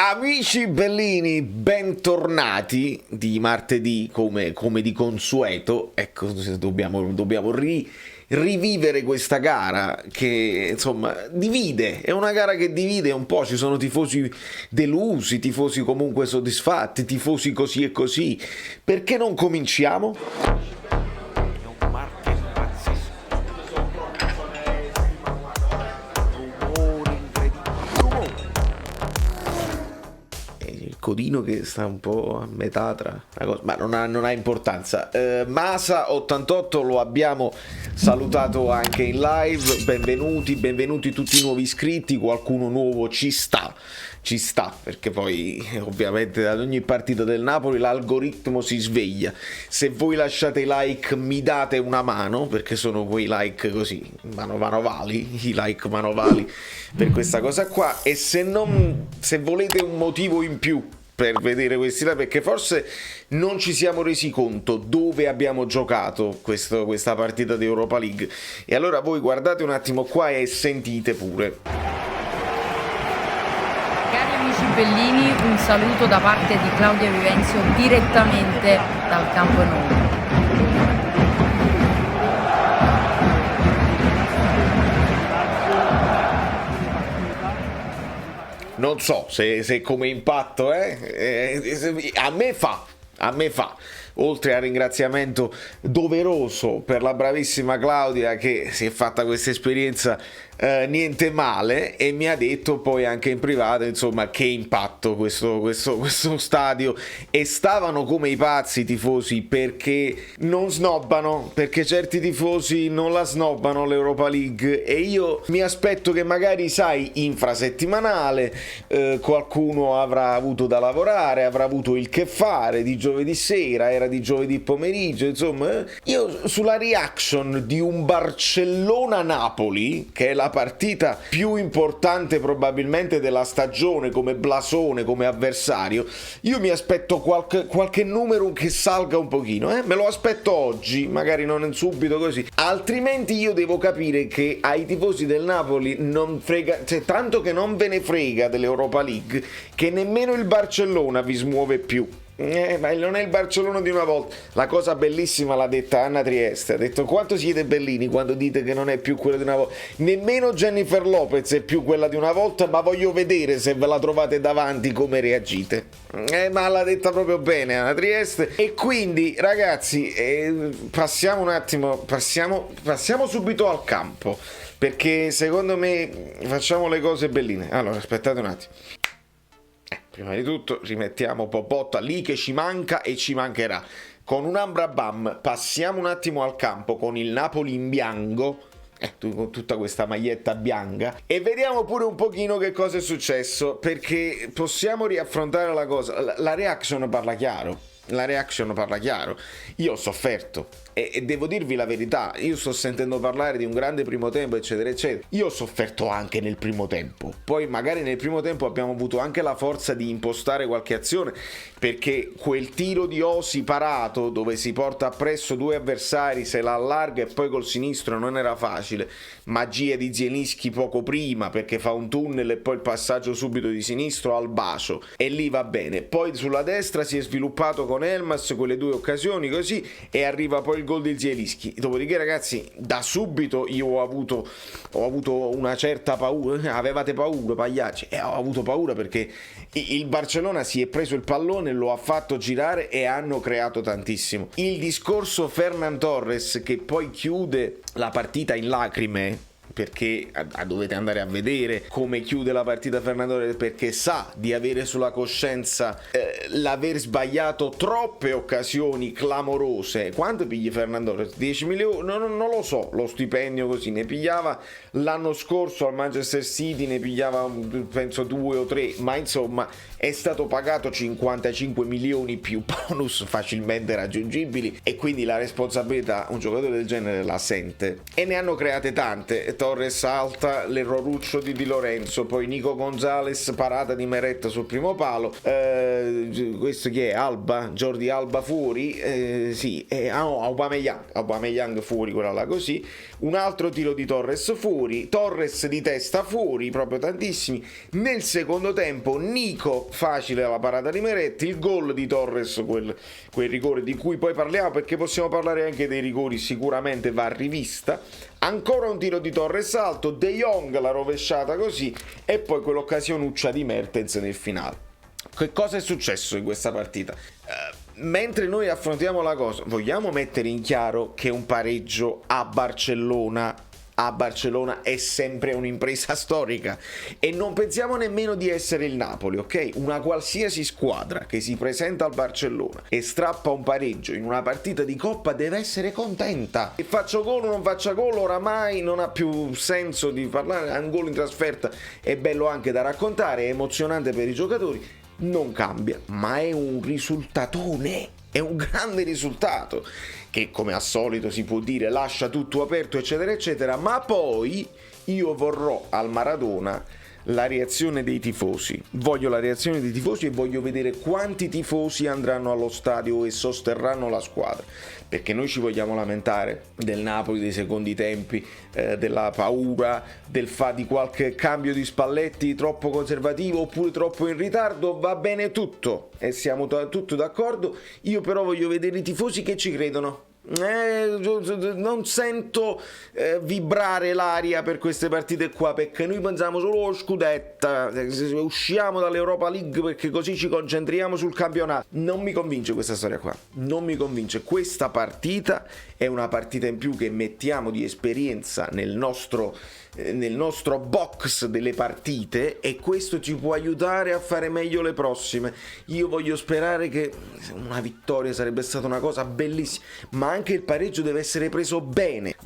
Amici bellini, bentornati di martedì come di consueto. Ecco, dobbiamo rivivere questa gara che insomma divide, è una gara che divide un po', ci sono tifosi delusi, tifosi comunque soddisfatti, tifosi così e così. Perché non cominciamo? Codino che sta un po' a metà tra la cosa, ma non ha importanza. Masa 88 lo abbiamo salutato anche in live. Benvenuti tutti i nuovi iscritti. Qualcuno nuovo ci sta perché poi ovviamente ad ogni partita del Napoli l'algoritmo si sveglia. Se voi lasciate i like mi date una mano, perché sono quei like così manovali, i like manovali per questa cosa qua. E se volete un motivo in più per vedere questi live, perché forse non ci siamo resi conto dove abbiamo giocato questa partita di Europa League, e allora voi guardate un attimo qua e sentite pure. Cari amici bellini, un saluto da parte di Claudia Vivenzio direttamente dal Campo Nou. Non so se come impatto a me fa, oltre al ringraziamento doveroso per la bravissima Claudia che si è fatta questa esperienza niente male, e mi ha detto poi anche in privato insomma che impatto questo stadio, e stavano come i pazzi i tifosi perché non snobbano, perché certi tifosi non la snobbano l'Europa League, e io mi aspetto che magari, sai, infrasettimanale qualcuno avrà avuto da lavorare, avrà avuto il che fare di giovedì sera, era di giovedì pomeriggio, insomma io sulla reaction di un Barcellona-Napoli, che è la partita più importante probabilmente della stagione come blasone, come avversario, io mi aspetto qualche numero che salga un pochino, me lo aspetto oggi, magari non subito così, altrimenti io devo capire che ai tifosi del Napoli non frega, cioè tanto che non ve ne frega dell'Europa League, che nemmeno il Barcellona vi smuove più. Ma non è il Barcellona di una volta. La cosa bellissima l'ha detta Anna Trieste, ha detto: quanto siete bellini quando dite che non è più quella di una volta. Nemmeno Jennifer Lopez è più quella di una volta, ma voglio vedere se ve la trovate davanti come reagite. Ma l'ha detta proprio bene Anna Trieste. E quindi ragazzi, passiamo un attimo, passiamo subito al campo, perché secondo me facciamo le cose belline. Allora aspettate un attimo. Prima di tutto rimettiamo Popotta lì che ci manca e ci mancherà. Con un Ambrabam passiamo un attimo al campo con il Napoli in bianco, con tutta questa maglietta bianca, e vediamo pure un pochino che cosa è successo, perché possiamo riaffrontare la cosa. La reaction parla chiaro. Io ho sofferto e devo dirvi la verità, io sto sentendo parlare di un grande primo tempo eccetera eccetera, io ho sofferto anche nel primo tempo, poi magari nel primo tempo abbiamo avuto anche la forza di impostare qualche azione, perché quel tiro di Osi parato dove si porta appresso due avversari, se la allarga e poi col sinistro non era facile, magia di Zielinski poco prima perché fa un tunnel e poi il passaggio subito di sinistro al bacio e lì va bene, poi sulla destra si è sviluppato con Elmas quelle due occasioni così e arriva poi il gol di Zielinski. Dopodiché ragazzi, da subito io ho avuto una certa paura. Avevate paura, pagliacci? Ho avuto paura perché il Barcellona si è preso il pallone, lo ha fatto girare e hanno creato tantissimo. Il discorso Fernan Torres che poi chiude la partita in lacrime, perché dovete andare a vedere come chiude la partita Fernando, perché sa di avere sulla coscienza l'aver sbagliato troppe occasioni clamorose. Quanto pigli Fernando? 10 milioni? Non lo so, lo stipendio così ne pigliava l'anno scorso al Manchester City, ne pigliava penso 2 o 3, ma insomma è stato pagato 55 milioni più bonus facilmente raggiungibili, e quindi la responsabilità un giocatore del genere la sente, e ne hanno create tante Torres alta, l'erroruccio di Di Lorenzo, poi Nico Gonzalez, parata di Meret sul primo palo, questo chi è? Alba? Jordi Alba fuori? Sì, Aubameyang fuori, quella là così, un altro tiro di Torres fuori, Torres di testa fuori, proprio tantissimi. Nel secondo tempo Nico facile la parata di Meret, il gol di Torres, quel rigore di cui poi parliamo, perché possiamo parlare anche dei rigori, sicuramente va rivista. Ancora un tiro di Torres alto, De Jong la rovesciata così, e poi quell'occasionuccia di Mertens nel finale. Che cosa è successo in questa partita? Mentre noi affrontiamo la cosa, vogliamo mettere in chiaro che un pareggio a Barcellona è sempre un'impresa storica, e non pensiamo nemmeno di essere il Napoli, ok? Una qualsiasi squadra che si presenta al Barcellona e strappa un pareggio in una partita di Coppa deve essere contenta. Che faccio gol o non faccia gol oramai non ha più senso di parlare, un gol in trasferta è bello anche da raccontare, è emozionante per i giocatori, non cambia, ma è un risultatone, è un grande risultato che, come al solito si può dire, lascia tutto aperto eccetera eccetera, ma poi io vorrò al Maradona la reazione dei tifosi. Voglio la reazione dei tifosi e voglio vedere quanti tifosi andranno allo stadio e sosterranno la squadra, perché noi ci vogliamo lamentare del Napoli dei secondi tempi, della paura, di qualche cambio di Spalletti troppo conservativo oppure troppo in ritardo, va bene tutto e siamo tutti d'accordo. Io però voglio vedere i tifosi che ci credono. Non sento vibrare l'aria per queste partite qua, perché noi pensiamo solo allo scudetta, usciamo dall'Europa League perché così ci concentriamo sul campionato. Non mi convince questa storia qua, non mi convince. Questa partita è una partita in più che mettiamo di esperienza nel nostro box delle partite, e questo ci può aiutare a fare meglio le prossime. Io voglio sperare che una vittoria sarebbe stata una cosa bellissima, ma anche il pareggio deve essere preso bene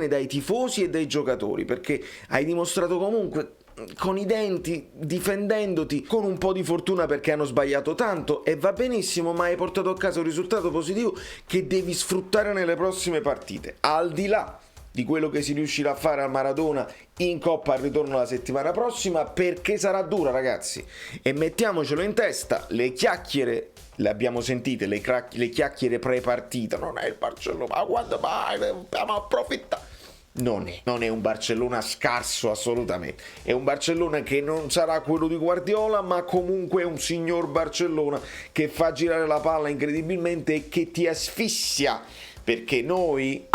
dai tifosi e dai giocatori, perché hai dimostrato comunque con i denti, difendendoti, con un po' di fortuna perché hanno sbagliato tanto, e va benissimo, ma hai portato a casa un risultato positivo che devi sfruttare nelle prossime partite, al di là di quello che si riuscirà a fare al Maradona in Coppa al ritorno la settimana prossima, perché sarà dura, ragazzi, e mettiamocelo in testa, le chiacchiere le abbiamo sentite, le chiacchiere pre-partita, non è il Barcellona, ma quando mai dobbiamo approfittare. Non è un Barcellona scarso assolutamente, è un Barcellona che non sarà quello di Guardiola, ma comunque è un signor Barcellona che fa girare la palla incredibilmente e che ti asfissia, perché noi...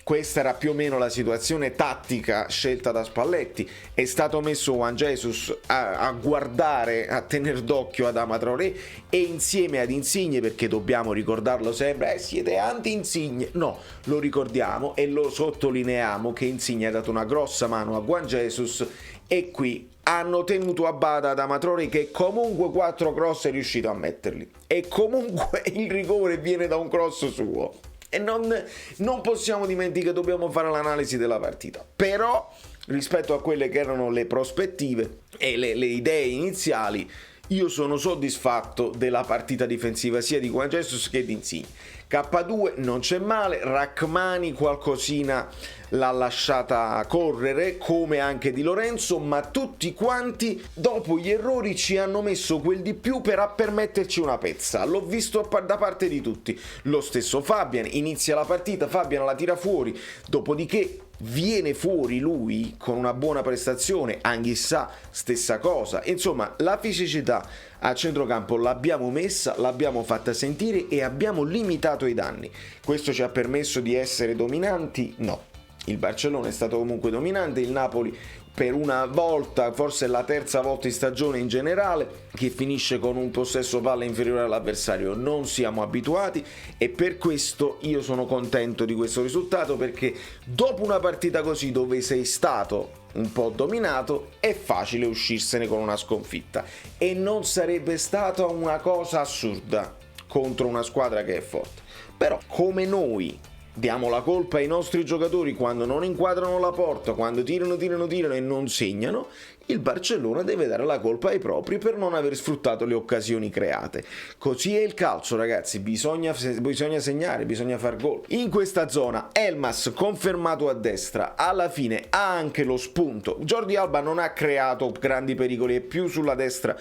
Questa era più o meno la situazione tattica scelta da Spalletti. È stato messo Juan Jesus a guardare, a tenere d'occhio Adama Traoré, e insieme ad Insigne, perché dobbiamo ricordarlo sempre, siete anti-Insigne. No, lo ricordiamo e lo sottolineiamo che Insigne ha dato una grossa mano a Juan Jesus, e qui hanno tenuto a bada Adama Traoré, che comunque 4 cross è riuscito a metterli, e comunque il rigore viene da un cross suo. E non possiamo dimenticare, dobbiamo fare l'analisi della partita. Però rispetto a quelle che erano le prospettive e le idee iniziali, io sono soddisfatto della partita difensiva sia di Juan Jesus che di Insigne. K2 non c'è male, Rachmani qualcosina l'ha lasciata correre, come anche Di Lorenzo, ma tutti quanti dopo gli errori ci hanno messo quel di più per permetterci una pezza. L'ho visto da parte di tutti. Lo stesso Fabian, inizia la partita, Fabian la tira fuori, dopodiché viene fuori lui con una buona prestazione, Anghissà stessa cosa. Insomma, la fisicità a centrocampo l'abbiamo messa, l'abbiamo fatta sentire e abbiamo limitato i danni. Questo ci ha permesso di essere dominanti? No. Il Barcellona è stato comunque dominante, il Napoli per una volta, forse è la terza volta in stagione in generale, che finisce con un possesso palla inferiore all'avversario. Non siamo abituati, e per questo io sono contento di questo risultato, perché dopo una partita così dove sei stato un po' dominato è facile uscirsene con una sconfitta, e non sarebbe stata una cosa assurda contro una squadra che è forte. Però come noi diamo la colpa ai nostri giocatori quando non inquadrano la porta, quando tirano e non segnano, il Barcellona deve dare la colpa ai propri per non aver sfruttato le occasioni create. Così è il calcio, ragazzi, bisogna segnare, bisogna far gol. In questa zona Elmas confermato a destra, alla fine ha anche lo spunto. Jordi Alba non ha creato grandi pericoli, è più sulla destra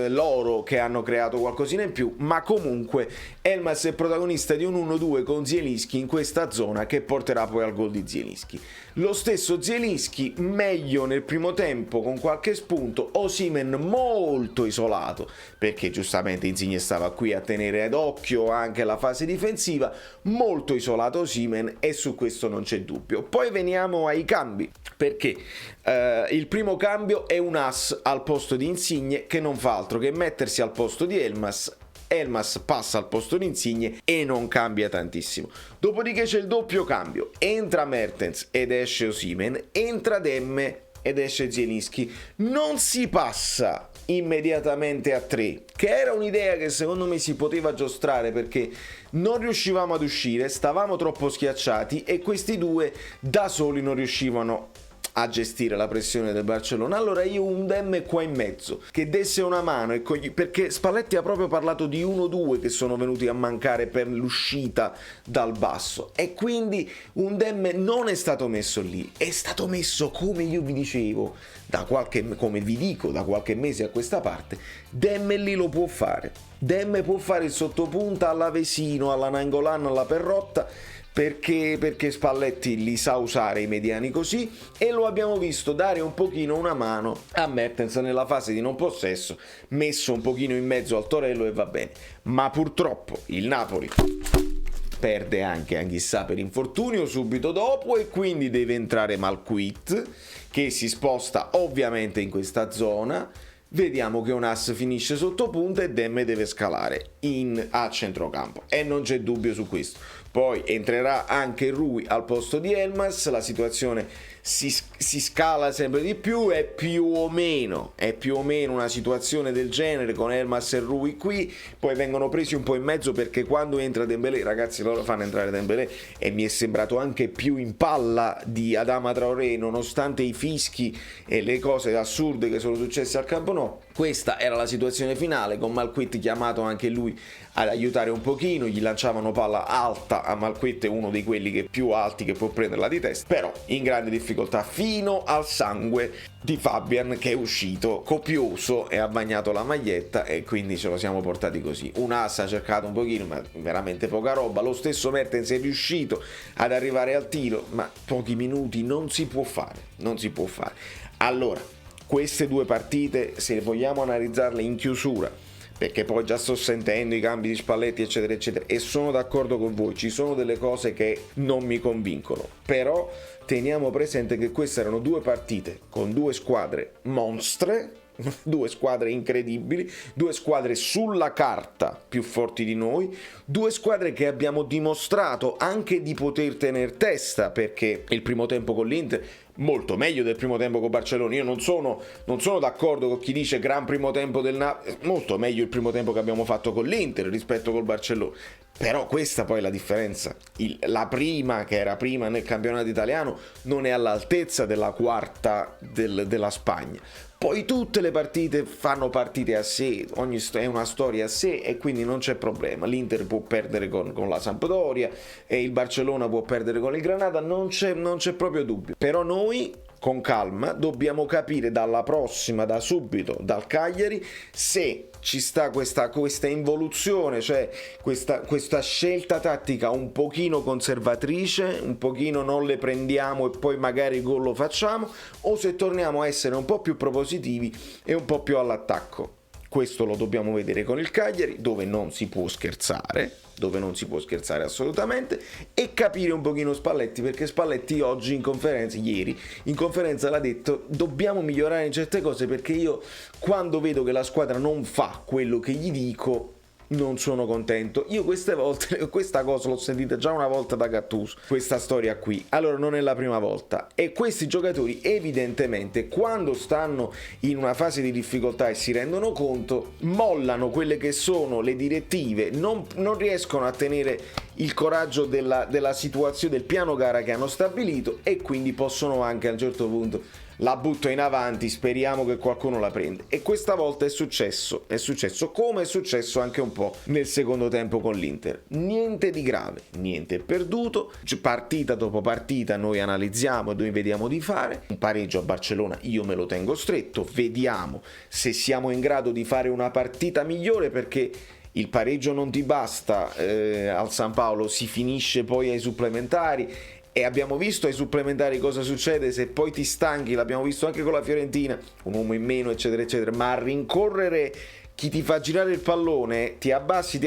loro che hanno creato qualcosina in più, ma comunque Elmas è protagonista di un 1-2 con Zielinski in questa zona che porterà poi al gol di Zielinski. Lo stesso Zielinski meglio nel primo tempo con qualche spunto, Osimhen molto isolato perché giustamente Insigne stava qui a tenere d'occhio anche la fase difensiva, molto isolato Osimhen, e su questo non c'è dubbio. Poi veniamo ai cambi, perché il primo cambio è un As al posto di Insigne che non fa altro che mettersi al posto di Elmas. Elmas passa al posto di Insigne e non cambia tantissimo. Dopodiché c'è il doppio cambio, entra Mertens ed esce Osimhen, entra Demme ed esce Zielinski. Non si passa immediatamente a 3, che era un'idea che secondo me si poteva giostrare perché non riuscivamo ad uscire, stavamo troppo schiacciati e questi due da soli non riuscivano a gestire la pressione del Barcellona. Allora io un Demme qua in mezzo che desse una mano, perché Spalletti ha proprio parlato di 1-2 che sono venuti a mancare per l'uscita dal basso, e quindi un Demme non è stato messo lì, è stato messo, come io vi dicevo come vi dico da qualche mese a questa parte, Demme lì lo può fare. Demme può fare il sottopunta alla Vesino, alla Nainggolan, alla Perrotta, perché Spalletti li sa usare i mediani così, e lo abbiamo visto dare un pochino una mano a Mertens nella fase di non possesso, messo un pochino in mezzo al Torello e va bene. Ma purtroppo il Napoli perde anche Anguissa per infortunio subito dopo, e quindi deve entrare Malquit che si sposta ovviamente in questa zona. Vediamo che un As finisce sotto punta e Demme deve scalare a centrocampo, e non c'è dubbio su questo. Poi entrerà anche Rui al posto di Elmas, la situazione si scala sempre di più, è più o meno una situazione del genere con Elmas e Rui qui. Poi vengono presi un po' in mezzo perché quando entra Dembélé, ragazzi, loro fanno entrare Dembélé e mi è sembrato anche più in palla di Adama Traoré, nonostante i fischi e le cose assurde che sono successe al Camp Nou. Questa era la situazione finale, con Malquit chiamato anche lui ad aiutare un pochino, gli lanciavano palla alta a Malquit, è uno di quelli che più alti che può prenderla di testa, però in grande difficoltà fino al sangue di Fabian che è uscito copioso e ha bagnato la maglietta, e quindi ce lo siamo portati così. Un As ha cercato un pochino, ma veramente poca roba. Lo stesso Mertens è riuscito ad arrivare al tiro, ma pochi minuti non si può fare. Allora, queste due partite, se vogliamo analizzarle in chiusura, perché poi già sto sentendo i cambi di Spalletti eccetera eccetera, e sono d'accordo con voi, ci sono delle cose che non mi convincono, però teniamo presente che queste erano due partite con due squadre monstre, due squadre incredibili, due squadre sulla carta più forti di noi, due squadre che abbiamo dimostrato anche di poter tener testa, perché il primo tempo con l'Inter molto meglio del primo tempo con Barcellona. Io non sono d'accordo con chi dice gran primo tempo del Napoli, molto meglio il primo tempo che abbiamo fatto con l'Inter rispetto col Barcellona, però questa poi è la differenza. La prima, che era prima nel campionato italiano, non è all'altezza della quarta della Spagna. Poi tutte le partite fanno partite a sé, è una storia a sé, e quindi non c'è problema. L'Inter può perdere con la Sampdoria e il Barcellona può perdere con il Granada, non c'è proprio dubbio. Però noi con calma dobbiamo capire dalla prossima, da subito, dal Cagliari, se ci sta questa involuzione, cioè questa scelta tattica un pochino conservatrice, un pochino non le prendiamo e poi magari il gol lo facciamo, o se torniamo a essere un po' più propositivi e un po' più all'attacco. Questo lo dobbiamo vedere con il Cagliari, dove non si può scherzare assolutamente, e capire un pochino Spalletti, perché Spalletti ieri in conferenza l'ha detto: dobbiamo migliorare in certe cose, perché io quando vedo che la squadra non fa quello che gli dico non sono contento. Io questa cosa l'ho sentita già una volta da Gattuso, questa storia qui, allora non è la prima volta, e questi giocatori evidentemente quando stanno in una fase di difficoltà e si rendono conto, mollano quelle che sono le direttive, non riescono a tenere il coraggio della situazione, del piano gara che hanno stabilito, e quindi possono anche a un certo punto la butto in avanti, speriamo che qualcuno la prenda. E questa volta è successo come è successo anche un po' nel secondo tempo con l'Inter. Niente di grave, niente è perduto, partita dopo partita noi analizziamo e noi vediamo di fare. Un pareggio a Barcellona io me lo tengo stretto, vediamo se siamo in grado di fare una partita migliore, perché il pareggio non ti basta al San Paolo, si finisce poi ai supplementari e abbiamo visto ai supplementari cosa succede se poi ti stanchi, l'abbiamo visto anche con la Fiorentina, un uomo in meno eccetera eccetera, ma a rincorrere chi ti fa girare il pallone, ti abbassi,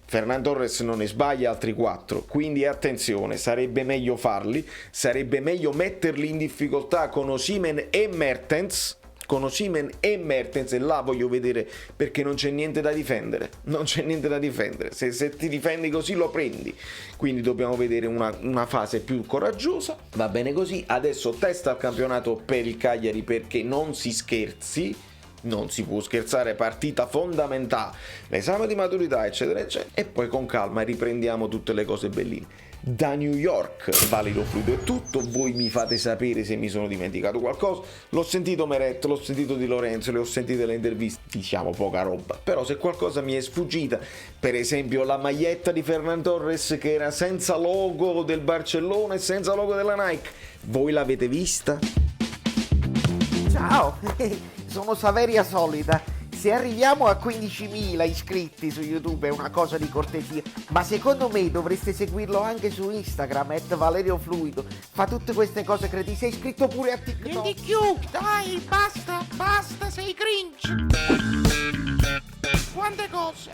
Ferran Torres non ne sbaglia altri 4, quindi attenzione, sarebbe meglio farli, sarebbe meglio metterli in difficoltà con Osimhen e Mertens, e là voglio vedere, perché non c'è niente da difendere, se ti difendi così lo prendi, quindi dobbiamo vedere una fase più coraggiosa. Va bene così, adesso testa al campionato per il Cagliari, perché non si può scherzare, partita fondamentale, l'esame di maturità eccetera eccetera, e poi con calma riprendiamo tutte le cose belline. Da New York Valerio Fluido è tutto, voi mi fate sapere se mi sono dimenticato qualcosa. L'ho sentito Meret, l'ho sentito Di Lorenzo, le ho sentite le interviste, diciamo poca roba, però se qualcosa mi è sfuggita, per esempio la maglietta di Ferran Torres che era senza logo del Barcellona e senza logo della Nike, voi l'avete vista? Ciao, sono Saveria Solida. Se arriviamo a 15.000 iscritti su YouTube è una cosa di cortesia, ma secondo me dovreste seguirlo anche su Instagram, @ValerioFluido. Fa tutte queste cose cretine. Sei iscritto pure a TikTok. Non di più, dai, basta, sei cringe. Quante cose.